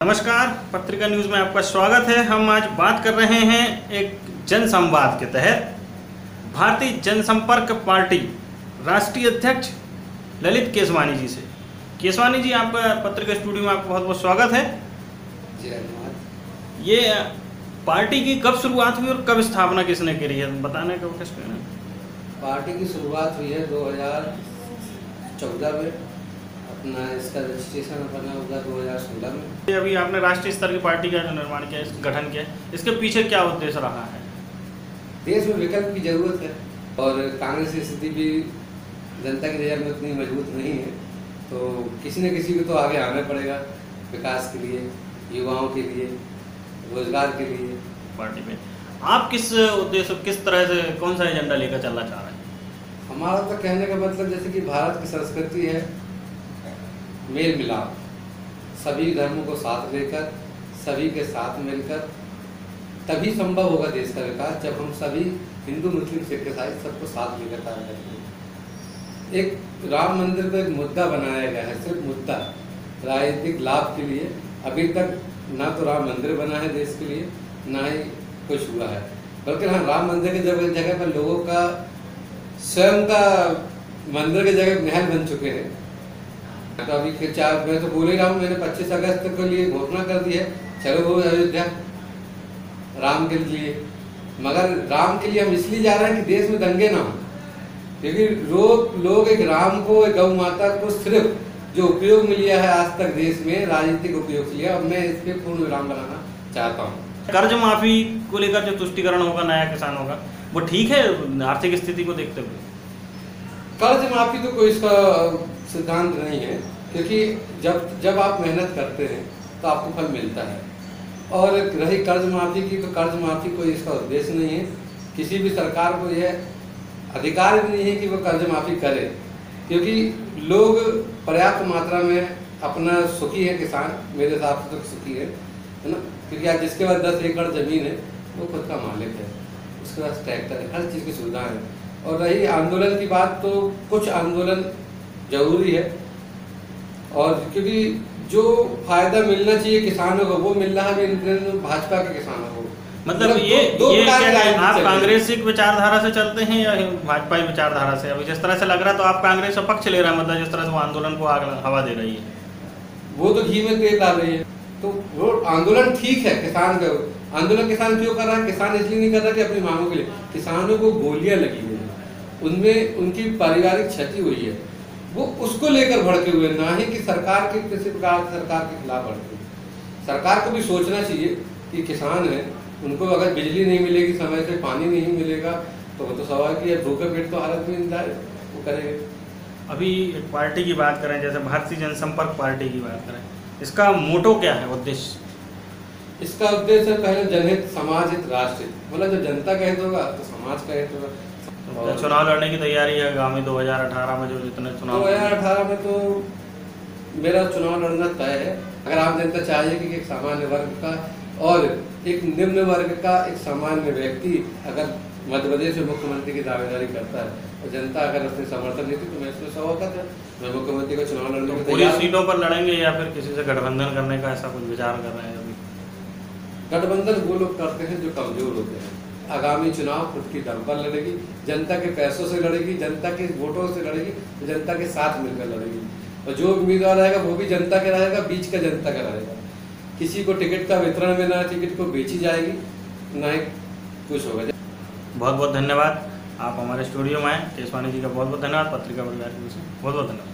नमस्कार, पत्रिका न्यूज़ में आपका स्वागत है। हम आज बात कर रहे हैं एक जन संवाद के तहत भारतीय जनसंपर्क पार्टी राष्ट्रीय अध्यक्ष ललित केसवानी जी से। केसवानी जी, आपका पत्रिका स्टूडियो में आपका बहुत बहुत स्वागत है। जी धन्यवाद। ये पार्टी की कब शुरुआत हुई और कब स्थापना किसने करी है, बताने का कोशिश करें। पार्टी की शुरुआत हुई है 2014 में। अपना इसका रजिस्ट्रेशन बना होगा 2016 में। अभी आपने राष्ट्रीय स्तर की पार्टी का जो निर्माण किया, गठन किया, इसके पीछे क्या उद्देश्य रहा है? देश में विकल्प की जरूरत है और कांग्रेस की स्थिति भी जनता की नज़र में उतनी मजबूत नहीं है, तो किसी न किसी को तो आगे आना पड़ेगा विकास के लिए, युवाओं के लिए, रोजगार के लिए। पार्टी में आप किस उद्देश्य, किस तरह से, कौन सा एजेंडा लेकर चलना चाह रहे हैं? हमारा तो कहने का मतलब जैसे कि भारत की संस्कृति है मेल मिलाप, सभी धर्मों को साथ लेकर, सभी के साथ मिलकर तभी संभव होगा देश का विकास, जब हम सभी हिंदू मुस्लिम सिख ईसाई सबको साथ लेकर कार्य करेंगे। एक राम मंदिर को एक मुद्दा बनाया गया है, सिर्फ मुद्दा, राजनीतिक लाभ के लिए। अभी तक ना तो राम मंदिर बना है देश के लिए, ना ही कुछ हुआ है, बल्कि हाँ, राम मंदिर की जगह पर लोगों का स्वयं का मंदिर की जगह महल बन चुके हैं। तो अभी मैं तो बोल ही रहा हूँ, मैंने 25 अगस्त के लिए घोषणा कर दी है, चलो वो अयोध्या राम के लिए। मगर राम के लिए हम इसलिए जा रहे हैं कि देश में दंगे ना हो, क्योंकि लोग एक राम को, एक गौ माता को सिर्फ जो उपयोग में लिया है आज तक देश में, राजनीतिक उपयोग से लिया। अब मैं इस पर पूर्ण विराम बनाना चाहता हूँ। कर्ज माफी को लेकर जो तुष्टिकरण होगा नया किसान होगा, वो ठीक है आर्थिक स्थिति को देखते हुए? कर्ज माफी तो कोई इसका सिद्धांत नहीं है, क्योंकि जब आप मेहनत करते हैं तो आपको फल मिलता है। और रही कर्ज माफी की, तो कर्ज माफी कोई इसका उद्देश्य नहीं है। किसी भी सरकार को यह अधिकार भी नहीं है कि वो कर्ज माफी करे, क्योंकि लोग पर्याप्त मात्रा में अपना सुखी है। किसान मेरे हिसाब से तो सुखी है ना, क्योंकि आज जिसके पास 10 एकड़ जमीन है वो खुद का मालिक है, उसके पास ट्रैक्टर है, हर चीज़ की सुविधा है। और रही आंदोलन की बात, तो कुछ आंदोलन जरूरी है, और क्योंकि जो फायदा मिलना चाहिए किसानों को वो मिल रहा है भाजपा के किसानों को। मतलब ये आप कांग्रेसिक विचारधारा से चलते हैं या भाजपा विचारधारा से? अभी जिस तरह से लग रहा है तो आप कांग्रेस का पक्ष ले रहा है, मतलब जिस तरह से वो आंदोलन को हवा दे रही है, वो तो घी में तेल डाल रही है। तो वो आंदोलन ठीक है, किसान का आंदोलन किसान क्यों कर रहा है? किसान इसलिए नहीं कर रहा कि अपनी मांगों के लिए। किसानों को गोलियां लगी हुई है, उनमें उनकी पारिवारिक क्षति हुई है, वो उसको लेकर भड़के हुए, ना ही कि सरकार के किसी प्रकार सरकार के खिलाफ भड़के हुए। सरकार को भी सोचना चाहिए कि किसान है, उनको अगर बिजली नहीं मिलेगी, समय से पानी नहीं मिलेगा, तो वो तो स्वाभाविक है भूखे पेट तो हालत में वो करेंगे। अभी पार्टी की बात करें, जैसे भारतीय जनसंपर्क पार्टी की बात करें, इसका मोटो क्या है, उद्देश्य? इसका उद्देश्य है पहले जनहित, समाज हित, राष्ट्र हित। मतलब जब जनता का हित होगा तो समाज का हित होगा। तो चुनाव लड़ने की तैयारी है आगामी 2018 में? जो जितने चुनाव 2018 में तो मेरा चुनाव लड़ना तय है। अगर आम जनता चाहिए कि एक सामान्य वर्ग का और एक निम्न वर्ग का एक सामान्य व्यक्ति अगर मध्य प्रदेश में मुख्यमंत्री की दावेदारी करता है और जनता अगर उसने समर्थन देती तो मैं इसमें स्वागत है। मैं मुख्यमंत्री का चुनाव लड़ने में पूरी सीटों पर लड़ेंगे या फिर किसी से गठबंधन करने का ऐसा कुछ विचार कर रहे हैं? अभी गठबंधन वो लोग करते हैं जो कमजोर होते हैं। आगामी चुनाव खुद की दम पर लड़ेगी, जनता के पैसों से लड़ेगी, जनता के वोटों से लड़ेगी, तो जनता के साथ मिलकर लड़ेगी। और जो उम्मीदवार रहेगा वो भी जनता का रहेगा, बीच का जनता का रहेगा। किसी को टिकट का वितरण में, ना टिकट को बेची जाएगी, ना ही कुछ होगा। बहुत बहुत धन्यवाद, आप हमारे स्टूडियो में आए। केसवानी जी का बहुत बहुत धन्यवाद। पत्रिका परिवार की ओर से बहुत बहुत धन्यवाद।